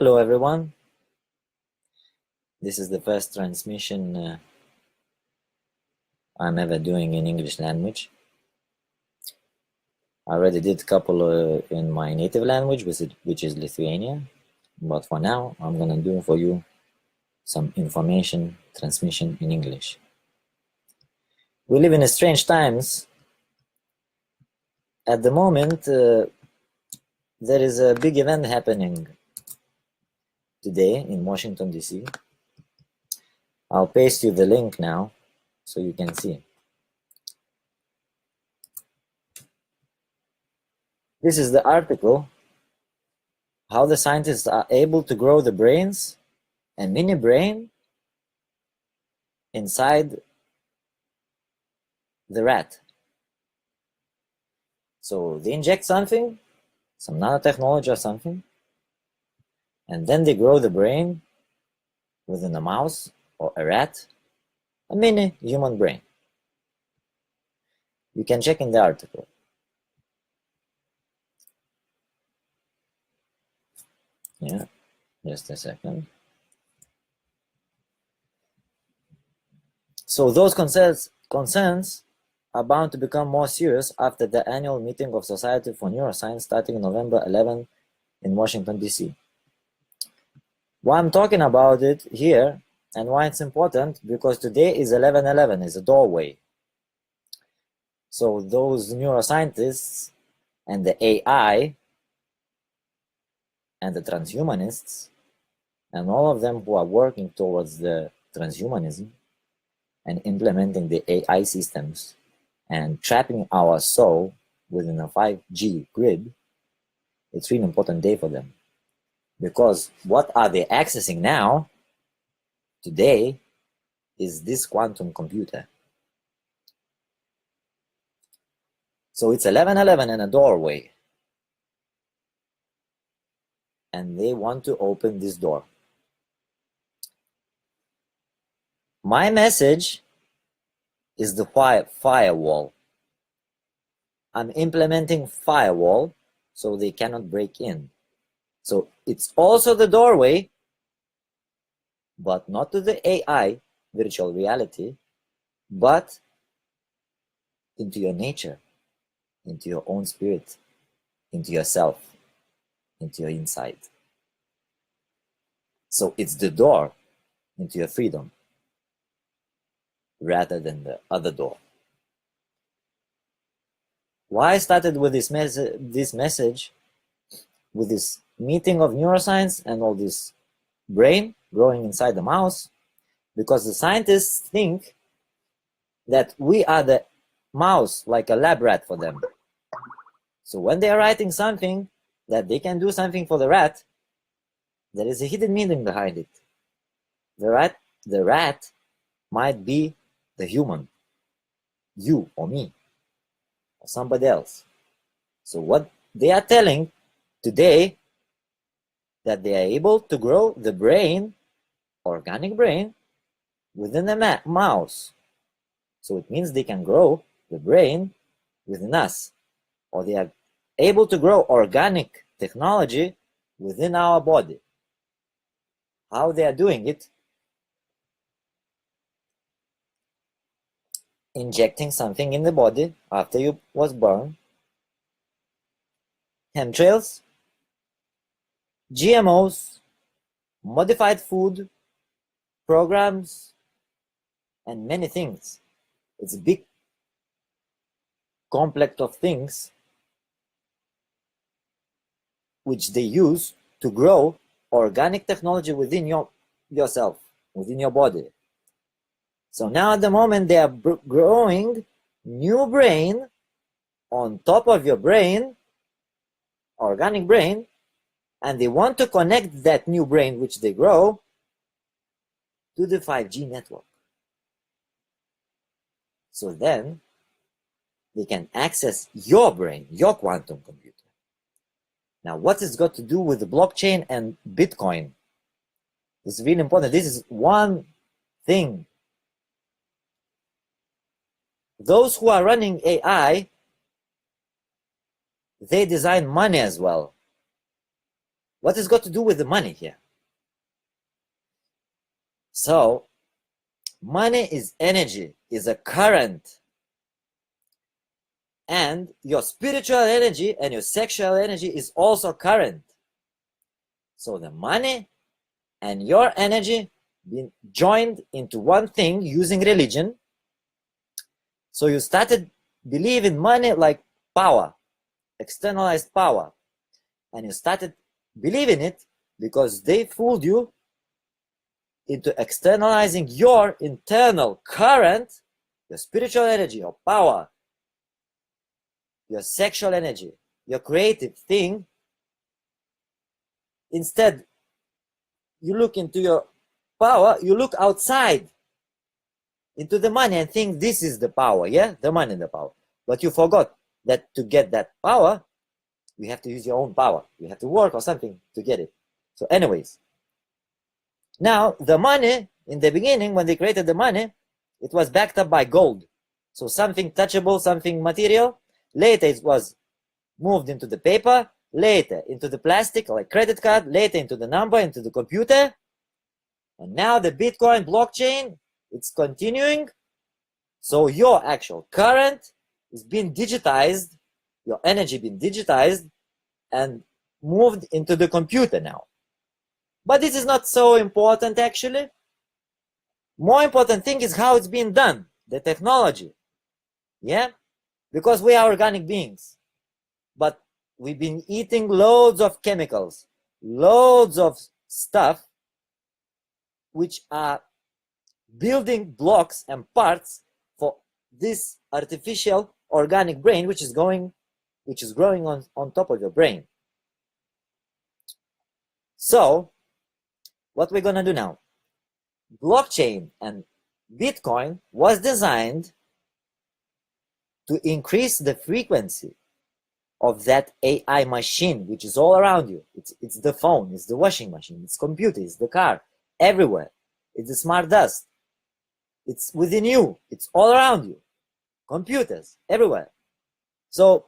Hello everyone. This is the first transmission I'm ever doing in English language. I already did a couple in my native language, which is Lithuanian. But for now, I'm gonna do for you some information transmission in English. We live in strange times. At the moment, there is a big event happening today in Washington, D.C. I'll paste you the link now so you can see. This is the article, how the scientists are able to grow the brains, a mini brain, inside the rat. So they inject something, some nanotechnology or something, and then they grow the brain within a mouse or a rat, a mini human brain. You can check in the article. Yeah, just a second. So those concerns are bound to become more serious after the annual meeting of Society for Neuroscience starting November 11 in Washington, D.C. Why I'm talking about it here and why it's important, because today is 11/11, is a doorway. So those neuroscientists and the AI and the transhumanists and all of them who are working towards the transhumanism and implementing the AI systems and trapping our soul within a 5G grid, it's really important day for them. Because what are they accessing now, today, is this quantum computer. So it's 11/11 in a doorway. And they want to open this door. My message is the firewall. I'm implementing firewall so they cannot break in. So it's also the doorway, but not to the AI, virtual reality, but into your nature, into your own spirit, into yourself, into your inside. So it's the door into your freedom rather than the other door. Why I started with this message, with this meeting of neuroscience and all this brain growing inside the mouse, because the scientists think that we are the mouse, like a lab rat for them. So when they are writing something that they can do something for the rat, there is a hidden meaning behind it. The rat might be the human, you or me, or somebody else. So what they are telling today, that they are able to grow the brain, organic brain, within a mouse. So it means they can grow the brain within us, or they are able to grow organic technology within our body. How they are doing it? Injecting something in the body after you was born. Chemtrails, GMOs, modified food, programs, and many things. It's a big complex of things which they use to grow organic technology within yourself, within your body. So now at the moment they are growing new brain on top of your brain, organic brain, and they want to connect that new brain which they grow to the 5G network. So then they can access your brain, your quantum computer. Now, what it's got to do with the blockchain and Bitcoin? This is really important. This is one thing. Those who are running AI, they design money as well. What is got to do with the money here? So money is energy, is a current. And your spiritual energy and your sexual energy is also current. So the money and your energy being joined into one thing using religion. So you started believing money like power, externalized power. And you started believing it because they fooled you into externalizing your internal current, your spiritual energy, your power, your sexual energy, your creative thing. Instead, you look into your power, you look outside into the money and think this is the power, yeah? The money and the power. But you forgot that to get that power, you have to use your own power. You have to work or something to get it. So anyways, now the money, in the beginning, when they created the money, it was backed up by gold. So something touchable, something material. Later it was moved into the paper, later into the plastic, like credit card, later into the number, into the computer. And now the Bitcoin blockchain, it's continuing. So your actual current is being digitized, your energy being digitized and moved into the computer now. But this is not so important actually. More important thing is how it's being done, the technology. Yeah? Because we are organic beings. But we've been eating loads of chemicals, loads of stuff which are building blocks and parts for this artificial organic brain which is growing on top of your brain. So what we're gonna do now, blockchain and Bitcoin was designed to increase the frequency of that AI machine which is all around you. It's the phone, it's the washing machine, it's computer, it's the car, everywhere. It's the smart dust. It's within you, it's all around you. Computers, everywhere. So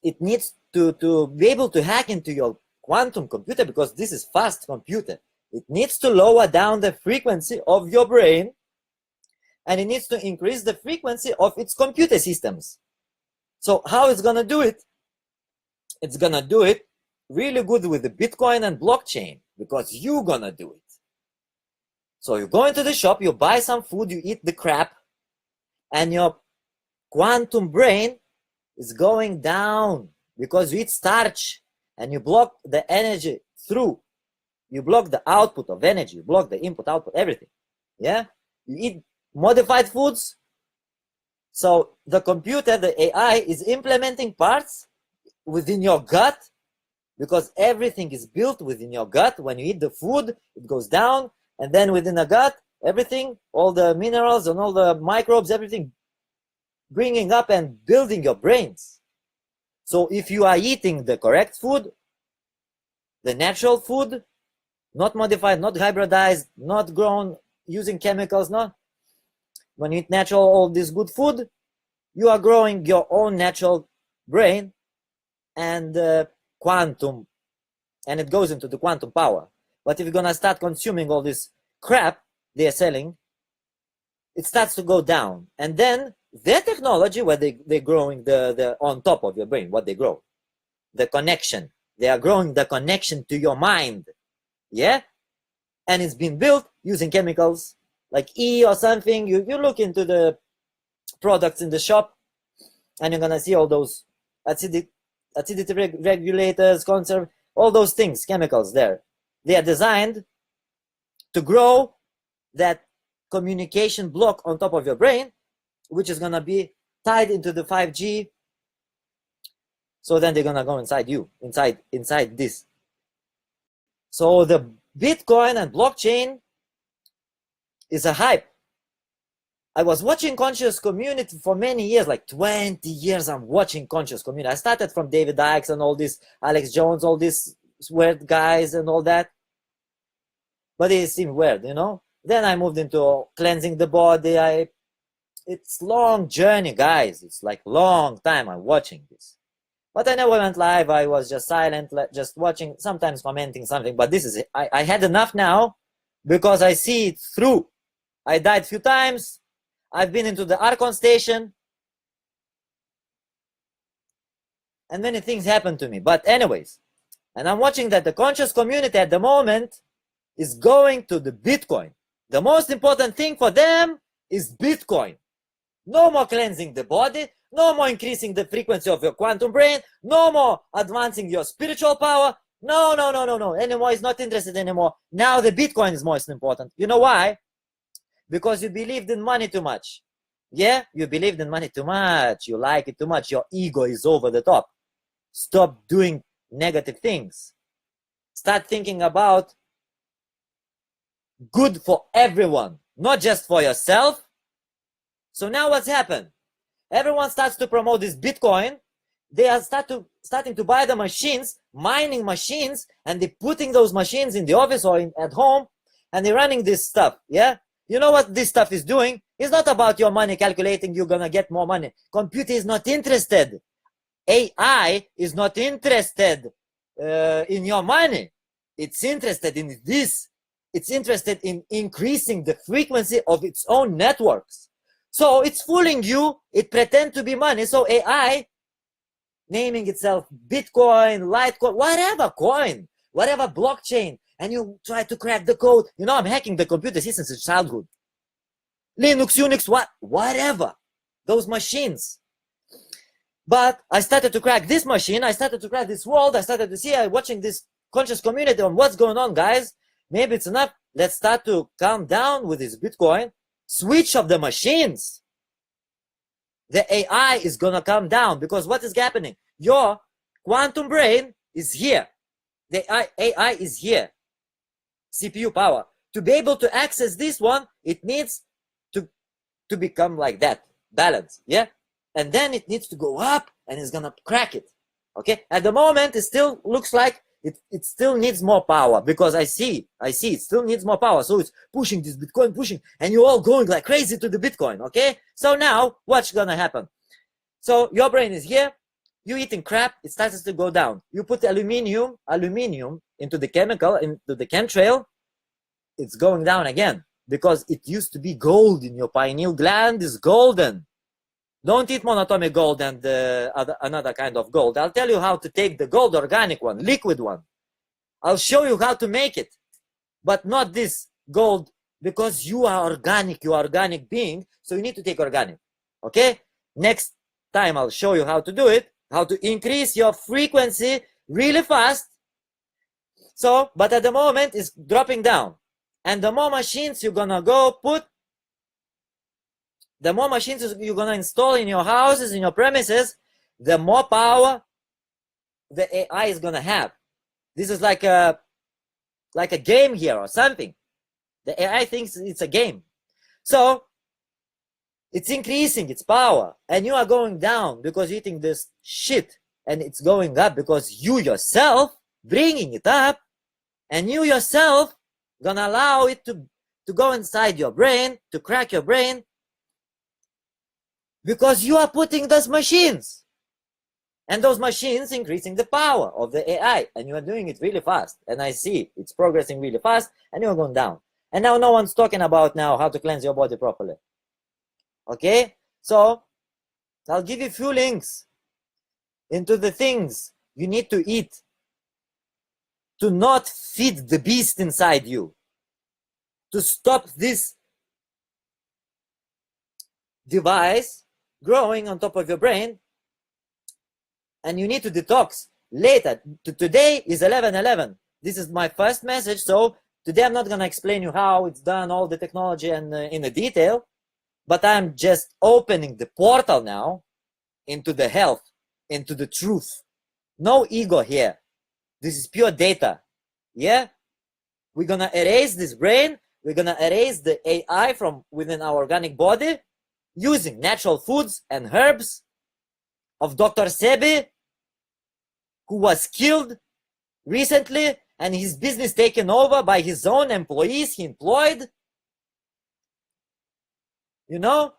it needs to be able to hack into your quantum computer, because this is fast computer. It needs to lower down the frequency of your brain, and it needs to increase the frequency of its computer systems. So how it's gonna do it? It's gonna do it really good with the Bitcoin and blockchain, because you're gonna do it. So you go into the shop, you buy some food, you eat the crap, and your quantum brain is going down because you eat starch and you block the energy through. You block the output of energy, you block the input, output, everything. Yeah? You eat modified foods. So the computer, the AI, is implementing parts within your gut, because everything is built within your gut. When you eat the food, it goes down, and then within the gut, everything, all the minerals and all the microbes, everything bringing up and building your brains. So if you are eating the correct food, the natural food, not modified, not hybridized, not grown using chemicals, no. When you eat natural, all this good food, you are growing your own natural brain and quantum, and it goes into the quantum power. But if you're gonna start consuming all this crap they are selling, it starts to go down. And then their technology, where they're growing the on top of your brain, what they grow, the connection. They are growing the connection to your mind. Yeah? And it's been built using chemicals like E or something. You look into the products in the shop, and you're gonna see all those acidity regulators, conserve, all those things, chemicals there. They are designed to grow that communication block on top of your brain, which is gonna be tied into the 5G. So then they're gonna go inside you, inside this. So the Bitcoin and blockchain is a hype. I was watching Conscious Community for many years, like 20 years I'm watching Conscious Community. I started from David Icke and all this, Alex Jones, all these weird guys and all that. But it seemed weird, you know? Then I moved into cleansing the body. It's long journey, guys. It's like long time I'm watching this. But I never went live. I was just silent, just watching, sometimes commenting something. But this is it. I had enough now because I see it through. I died a few times. I've been into the Archon station. And many things happened to me. But anyways, and I'm watching that the conscious community at the moment is going to the Bitcoin. The most important thing for them is Bitcoin. No more cleansing the body. No more increasing the frequency of your quantum brain. No more advancing your spiritual power. No. Anymore is not interested anymore. Now the Bitcoin is most important. You know why? Because you believed in money too much. Yeah, you believed in money too much. You like it too much. Your ego is over the top. Stop doing negative things. Start thinking about good for everyone, not just for yourself. So now what's happened? Everyone starts to promote this Bitcoin. They are starting to buy the machines, mining machines, and they're putting those machines in the office or at home, and they're running this stuff. Yeah, you know what this stuff is doing? It's not about your money calculating you're gonna get more money. Computer is not interested. AI is not interested in your money. It's interested in this. It's interested in increasing the frequency of its own networks. So it's fooling you. It pretends to be money. So AI, naming itself Bitcoin, Litecoin, whatever coin, whatever blockchain, and you try to crack the code. You know, I'm hacking the computer since childhood. Linux, Unix, whatever. Those machines. But I started to crack this machine. I started to crack this world. I started to see, watching this conscious community on what's going on, guys. Maybe it's enough. Let's start to calm down with this Bitcoin. Switch of the machines. The AI is gonna come down because what is happening? Your quantum brain is here. The AI is here. CPU power. To be able to access this one, it needs to become like that. Balance. Yeah? And then it needs to go up and it's gonna crack it. Okay? At the moment, it still looks like it still needs more power because I see it still needs more power. So it's pushing this Bitcoin, pushing, and you're all going like crazy to the Bitcoin. Okay? So now what's gonna happen? So your brain is here, you eating crap, it starts to go down. You put aluminium into the chemical, into the chemtrail, it's going down again because it used to be gold in your pineal gland is golden. Don't eat monatomic gold and another kind of gold. I'll tell you how to take the gold organic one, liquid one. I'll show you how to make it, but not this gold because you are organic, you are organic being, so you need to take organic. Okay? Next time I'll show you how to do it, how to increase your frequency really fast. So, but at the moment it's dropping down. And the more machines you're gonna go put, the more machines you're going to install in your houses, in your premises, the more power the AI is going to have. This is like a game here or something. The AI thinks it's a game. So it's increasing its power and you are going down because you're eating this shit, and it's going up because you yourself bringing it up, and you yourself going to allow it to go inside your brain, to crack your brain, because you are putting those machines, and those machines increasing the power of the AI, and you are doing it really fast. And I see it's progressing really fast, and you're going down. And now no one's talking about now how to cleanse your body properly. Okay, so I'll give you a few links into the things you need to eat to not feed the beast inside you, to stop this device growing on top of your brain. And you need to detox later. Today is 11/11. This is my first message, so today I'm not going to explain you how it's done, all the technology and in the detail, but I'm just opening the portal now into the health, into the truth. No ego here. This is pure data. Yeah? We're going to erase this brain. We're going to erase the AI from within our organic body using natural foods and herbs of Dr. Sebi, who was killed recently and his business taken over by his own employees he employed. You know,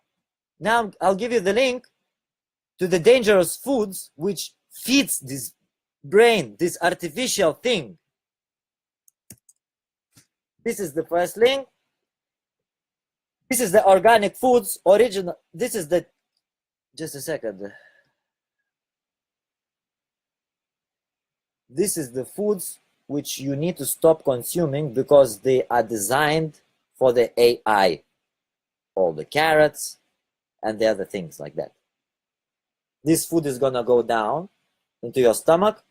now I'll give you the link to the dangerous foods which feeds this brain, this artificial thing. This is the first link. This is the organic foods original. This is the, just a second. This is the foods which you need to stop consuming because they are designed for the AI. All the carrots and the other things like that. This food is gonna go down into your stomach,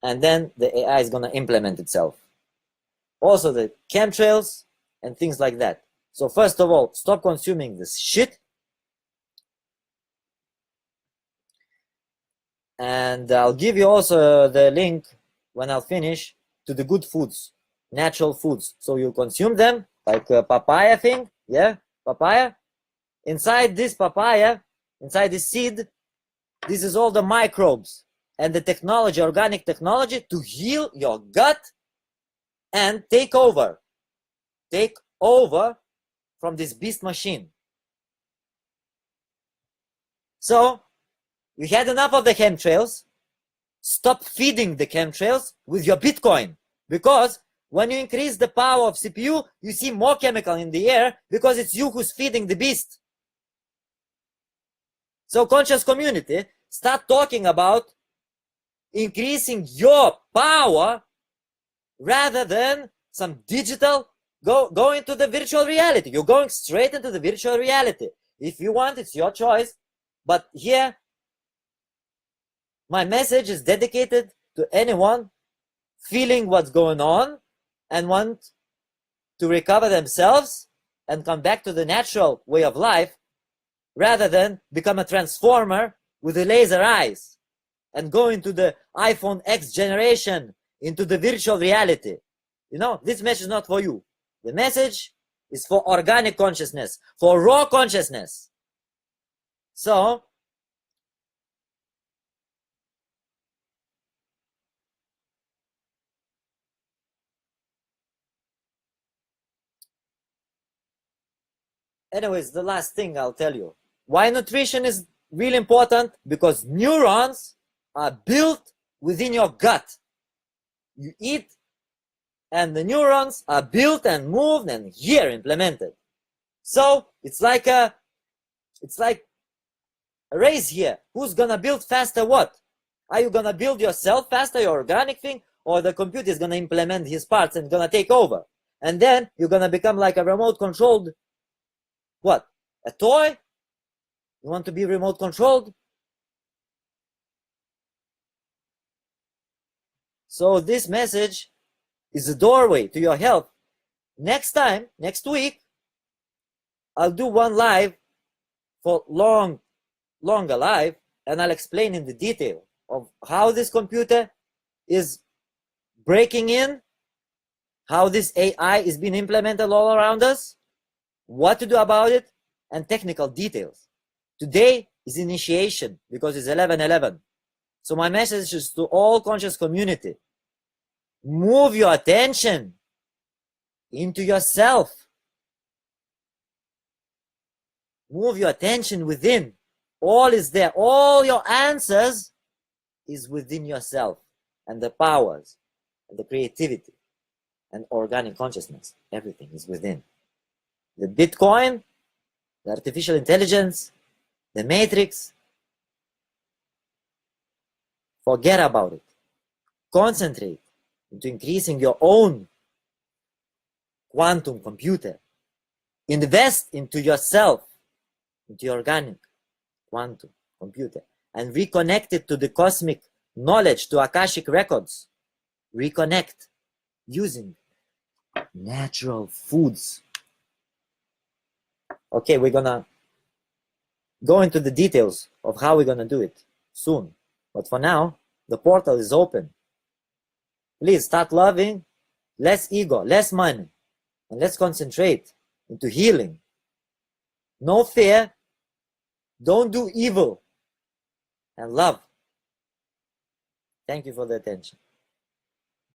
and then the AI is gonna implement itself. Also the chemtrails and things like that. So first of all, stop consuming this shit. And I'll give you also the link when I'll finish to the good foods, natural foods. So you consume them, like a papaya thing, yeah, papaya. Inside this papaya, inside this seed, this is all the microbes and the technology, organic technology to heal your gut and take over from this beast machine. So you had enough of the chemtrails. Stop feeding the chemtrails with your Bitcoin, because when you increase the power of CPU, you see more chemical in the air because it's you who's feeding the beast. So conscious community, start talking about increasing your power rather than some digital. Go into the virtual reality. You're going straight into the virtual reality. If you want, it's your choice. But here, my message is dedicated to anyone feeling what's going on and want to recover themselves and come back to the natural way of life, rather than become a transformer with the laser eyes and go into the iPhone X generation, into the virtual reality. You know, this message is not for you. The message is for organic consciousness, for raw consciousness. So, anyways, the last thing I'll tell you. Why nutrition is really important? Because neurons are built within your gut. You eat, and the neurons are built and moved and here implemented. So it's like a race here. Who's gonna build faster what? Are you gonna build yourself faster, your organic thing, or the computer is gonna implement his parts and gonna take over? And then you're gonna become like a remote controlled, what? A toy? You want to be remote controlled? So this message is a doorway to your health. Next time, next week, I'll do one live for longer live, and I'll explain in the detail of how this computer is breaking in, how this AI is being implemented all around us, what to do about it, and technical details. Today is initiation because it's 11/11. So my message is to all conscious community. Move your attention into yourself. Move your attention within. All is there. All your answers is within yourself, and the powers and the creativity and organic consciousness. Everything is within. The Bitcoin, the artificial intelligence, the matrix, forget about it. Concentrate into increasing your own quantum computer. Invest into yourself, into your organic quantum computer, and reconnect it to the cosmic knowledge, to Akashic records. Reconnect using natural foods. Okay, we're gonna go into the details of how we're gonna do it soon. But for now, the portal is open. Please start loving, less ego, less money, and let's concentrate into healing. No fear, don't do evil, and love. Thank you for the attention.